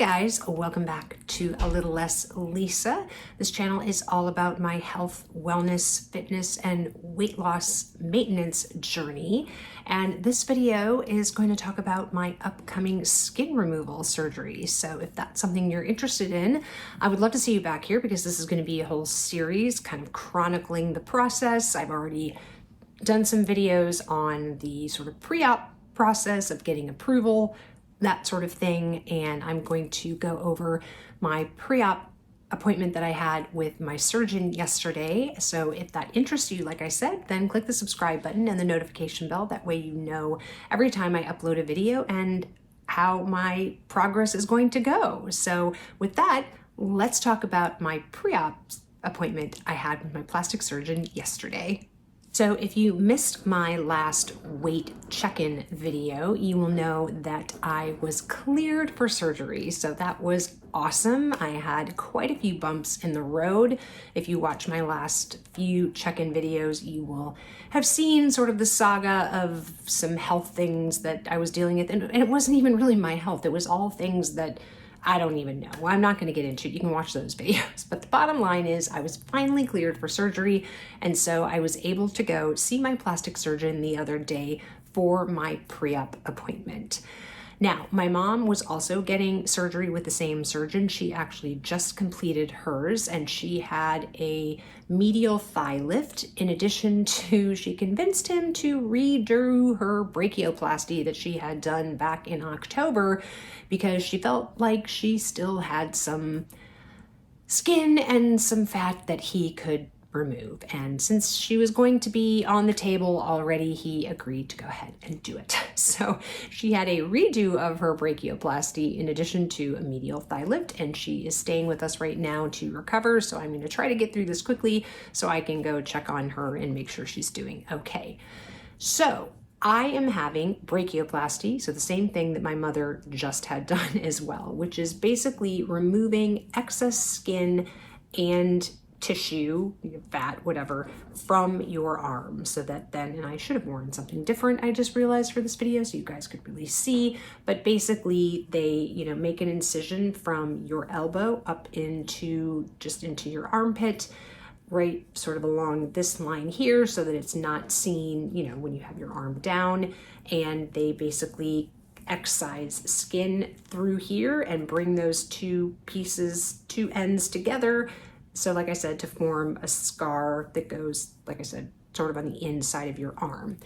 guys, welcome back to A Little Less Lisa. This channel is all about my health, wellness, fitness, and weight loss maintenance journey. And this video is going to talk about my upcoming skin removal surgery. So if that's something you're interested in, I would love to see you back here because this is going to be a whole series kind of chronicling the process. I've already done some videos on the sort of pre-op process of getting approval, that sort of thing, and I'm going to go over my pre-op appointment that I had with my surgeon yesterday. So if that interests you, like I said, then click the subscribe button and the notification bell. That way you know every time I upload a video and how my progress is going to go. So with that, let's talk about my pre-op appointment I had with my plastic surgeon yesterday. So if you missed my last weight check-in video, you will know that I was cleared for surgery. So that was awesome. I had quite a few bumps in the road. If you watch my last few check-in videos, you will have seen sort of the saga of some health things that I was dealing with. And it wasn't even really my health. It was all things that I don't even know. I'm not going to get into it. You can watch those videos. But the bottom line is I was finally cleared for surgery. And so I was able to go see my plastic surgeon the other day for my pre-op appointment. Now, my mom was also getting surgery with the same surgeon. She actually just completed hers, and she had a medial thigh lift. In addition to, she convinced him to redo her brachioplasty that she had done back in October because she felt like she still had some skin and some fat that he could remove. And since she was going to be on the table already, he agreed to go ahead and do it. So she had a redo of her brachioplasty in addition to a medial thigh lift, and she is staying with us right now to recover. So I'm going to try to get through this quickly so I can go check on her and make sure she's doing okay. So I am having brachioplasty, so the same thing that my mother just had done as well, which is basically removing excess skin and tissue, fat, whatever, from your arm so that then, and I should have worn something different, I just realized for this video so you guys could really see, but basically they, make an incision from your elbow up into your armpit, right sort of along this line here so that it's not seen, when you have your arm down, and they basically excise skin through here and bring those two ends together. So like I said, to form a scar that goes, like I said, sort of on the inside of your arm.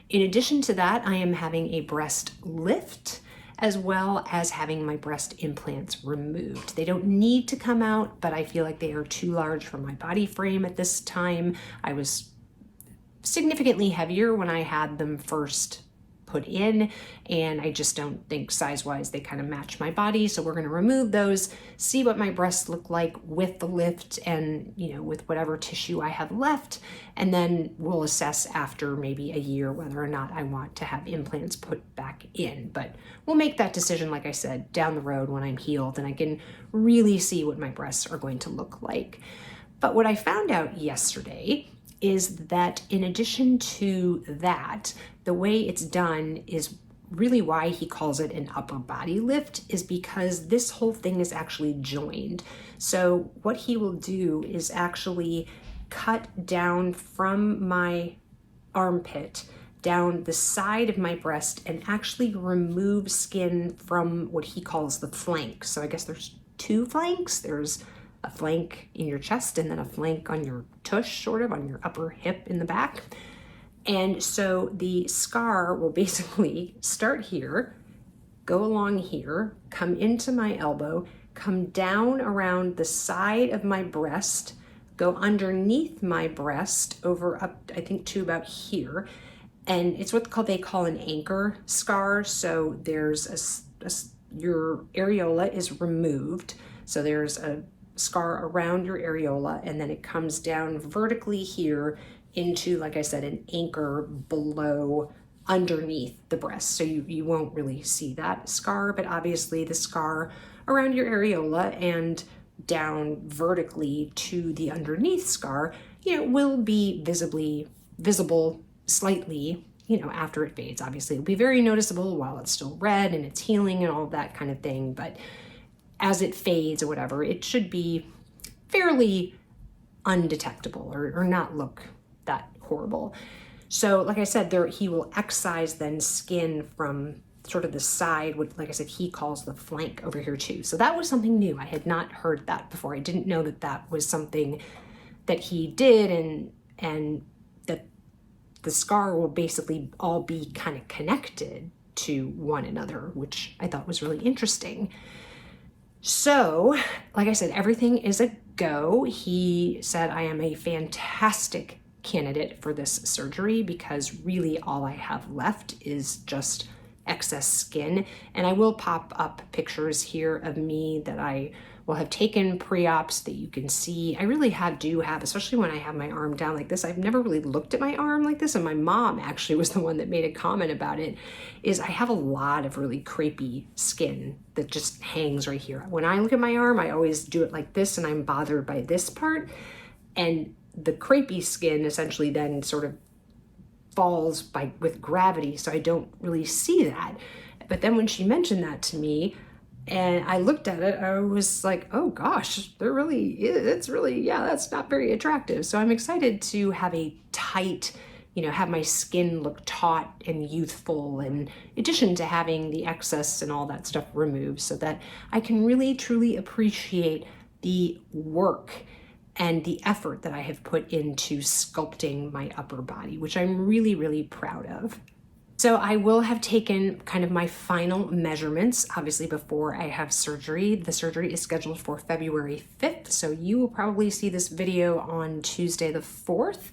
In addition to that, I am having a breast lift as well as having my breast implants removed. They don't need to come out, but I feel like they are too large for my body frame at this time. I was significantly heavier when I had them first put in, and I just don't think size-wise they kind of match my body. So we're going to remove those, see what my breasts look like with the lift and, with whatever tissue I have left. And then we'll assess after maybe a year whether or not I want to have implants put back in. But we'll make that decision, like I said, down the road when I'm healed and I can really see what my breasts are going to look like. But what I found out yesterday is that in addition to that, the way it's done is really why he calls it an upper body lift, is because this whole thing is actually joined. So what he will do is actually cut down from my armpit down the side of my breast and actually remove skin from what he calls the flank. So I guess there's two flanks. There's a flank in your chest and then a flank on your tush, sort of on your upper hip in the back. And so the scar will basically start here, go along here, come into my elbow, come down around the side of my breast, go underneath my breast over up, I think, to about here. And it's what they call an anchor scar. So there's your areola is removed. So there's a scar around your areola, and then it comes down vertically here into, like I said, an anchor below underneath the breast. So you won't really see that scar, but obviously the scar around your areola and down vertically to the underneath scar, will be visible slightly, after it fades. Obviously it'll be very noticeable while it's still red and it's healing and all that kind of thing, but as it fades or whatever, it should be fairly undetectable or not look that horrible. So like I said, he will excise then skin from sort of the side, what, like I said, he calls the flank over here too. So that was something new. I had not heard that before. I didn't know that that was something that he did, and that the scar will basically all be kind of connected to one another, which I thought was really interesting. So, like I said, everything is a go. He said I am a fantastic candidate for this surgery because really all I have left is just excess skin. And I will pop up pictures here of me that I will have taken pre-ops that you can see. I really do have, especially when I have my arm down like this. I've never really looked at my arm like this, and my mom actually was the one that made a comment about it, is I have a lot of really crepey skin that just hangs right here. When I look at my arm, I always do it like this, and I'm bothered by this part. And the crepey skin essentially then sort of falls with gravity, so I don't really see that. But then when she mentioned that to me and I looked at it, I was like, oh gosh, it's really, yeah, that's not very attractive. So I'm excited to have a tight, have my skin look taut and youthful, in addition to having the excess and all that stuff removed, so that I can really truly appreciate the work and the effort that I have put into sculpting my upper body, which I'm really, really proud of. So I will have taken kind of my final measurements, obviously, before I have surgery. The surgery is scheduled for February 5th, so you will probably see this video on Tuesday the 4th.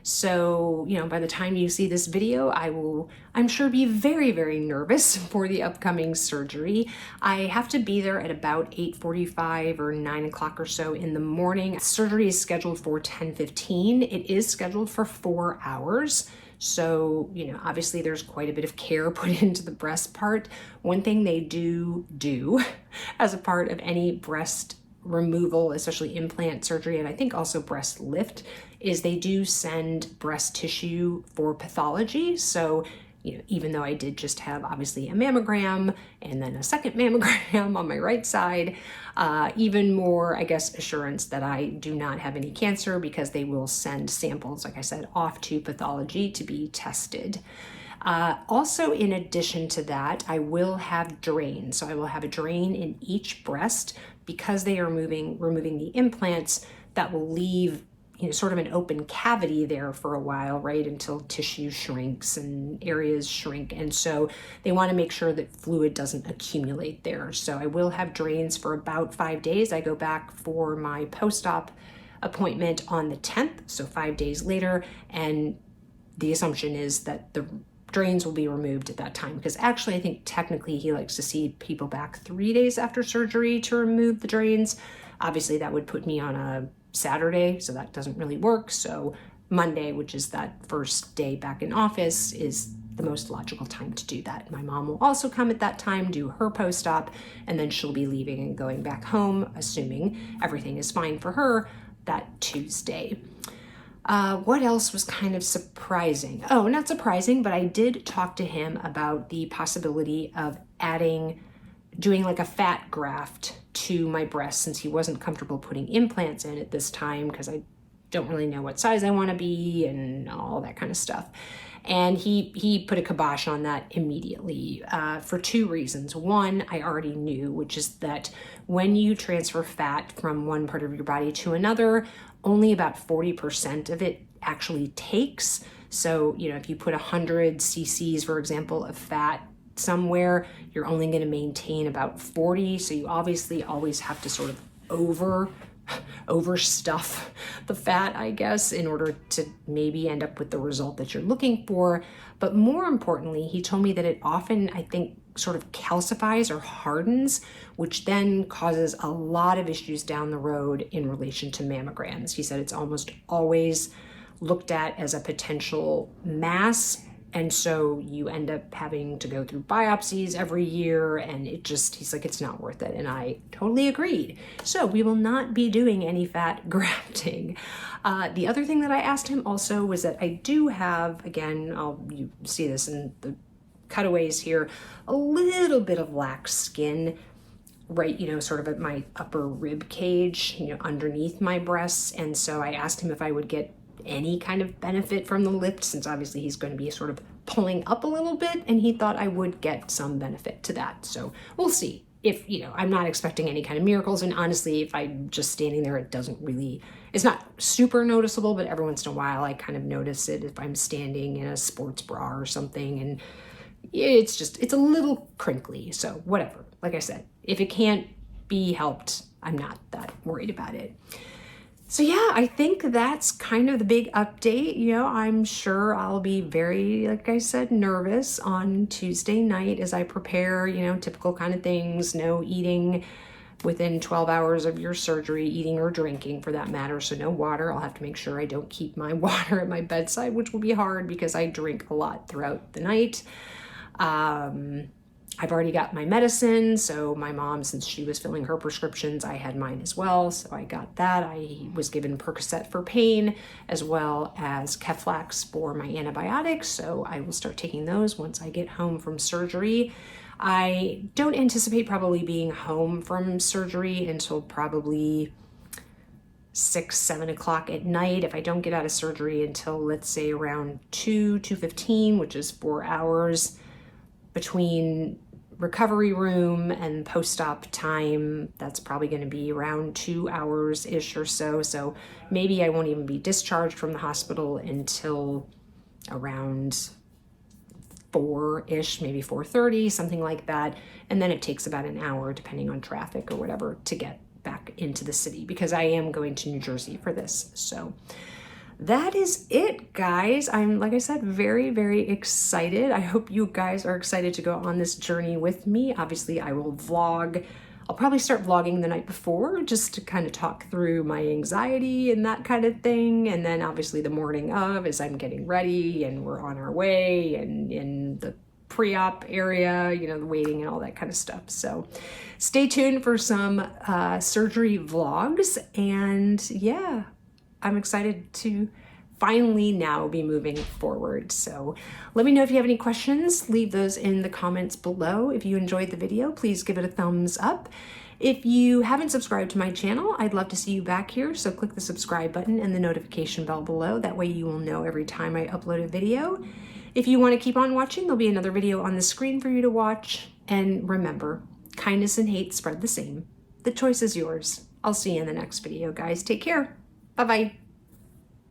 So, by the time you see this video, I'm sure, be very, very nervous for the upcoming surgery. I have to be there at about 8:45 or 9 o'clock or so in the morning. Surgery is scheduled for 10:15. It is scheduled for 4 hours. So, obviously there's quite a bit of care put into the breast part. One thing they do as a part of any breast removal, especially implant surgery, and I think also breast lift, is they do send breast tissue for pathology. So, even though I did just have obviously a mammogram and then a second mammogram on my right side, even more, I guess, assurance that I do not have any cancer, because they will send samples, like I said, off to pathology to be tested. Also, in addition to that, I will have drains. So I will have a drain in each breast, because they are removing the implants. That will leave sort of an open cavity there for a while, right, until tissue shrinks and areas shrink. And so they want to make sure that fluid doesn't accumulate there. So I will have drains for about 5 days. I go back for my post-op appointment on the 10th, so 5 days later. And the assumption is that the drains will be removed at that time, because actually I think technically he likes to see people back 3 days after surgery to remove the drains. Obviously that would put me on a Saturday, so that doesn't really work. So Monday, which is that first day back in office, is the most logical time to do that. My mom will also come at that time, do her post-op, and then she'll be leaving and going back home, assuming everything is fine for her, that Tuesday. What else was kind of surprising? Oh, not surprising, but I did talk to him about the possibility of doing like a fat graft to my breast, since he wasn't comfortable putting implants in at this time, because I don't really know what size I want to be and all that kind of stuff. And he put a kibosh on that immediately for 2 reasons. One, I already knew, which is that when you transfer fat from one part of your body to another, only about 40% of it actually takes. So, if you put 100 cc's, for example, of fat somewhere, you're only going to maintain about 40. So you obviously always have to sort of overstuff the fat, I guess, in order to maybe end up with the result that you're looking for. But more importantly, he told me that it often, I think, sort of calcifies or hardens, which then causes a lot of issues down the road in relation to mammograms. He said it's almost always looked at as a potential mass, and so you end up having to go through biopsies every year, and he's like, it's not worth it. And I totally agreed. So we will not be doing any fat grafting. The other thing that I asked him also was that I do have, again, you see this in the cutaways here, a little bit of lax skin right, sort of at my upper rib cage, underneath my breasts. And so I asked him if I would get any kind of benefit from the lift, since obviously he's going to be sort of pulling up a little bit, and he thought I would get some benefit to that. So we'll see. If, I'm not expecting any kind of miracles, and honestly, if I'm just standing there, it's not super noticeable, but every once in a while I kind of notice it if I'm standing in a sports bra or something, and it's a little crinkly, so whatever. Like I said, if it can't be helped, I'm not that worried about it. So yeah, I think that's kind of the big update. I'm sure I'll be very, like I said, nervous on Tuesday night as I prepare, typical kind of things, no eating within 12 hours of your surgery, eating or drinking for that matter. So no water. I'll have to make sure I don't keep my water at my bedside, which will be hard because I drink a lot throughout the night. I've already got my medicine, so my mom, since she was filling her prescriptions, I had mine as well, so I got that. I was given Percocet for pain, as well as Keflax for my antibiotics, so I will start taking those once I get home from surgery. I don't anticipate probably being home from surgery until probably 6-7 o'clock at night. If I don't get out of surgery until, let's say, around 2:15, which is 4 hours between recovery room and post-op time, that's probably going to be around 2 hours-ish or so. So maybe I won't even be discharged from the hospital until around 4-ish, maybe 4:30, something like that. And then it takes about an hour, depending on traffic or whatever, to get back into the city, because I am going to New Jersey for this. So that is it, guys. I'm, like I said, very, very excited. I hope you guys are excited to go on this journey with me. Obviously, I will vlog. I'll probably start vlogging the night before just to kind of talk through my anxiety and that kind of thing. And then obviously the morning of, as I'm getting ready and we're on our way and in the pre-op area, the waiting and all that kind of stuff. So stay tuned for some surgery vlogs. And yeah, I'm excited to finally now be moving forward. So let me know if you have any questions. Leave those in the comments below. If you enjoyed the video, please give it a thumbs up. If you haven't subscribed to my channel, I'd love to see you back here. So click the subscribe button and the notification bell below. That way you will know every time I upload a video. If you want to keep on watching, there'll be another video on the screen for you to watch. And remember, kindness and hate spread the same. The choice is yours. I'll see you in the next video, guys. Take care. Bye-bye.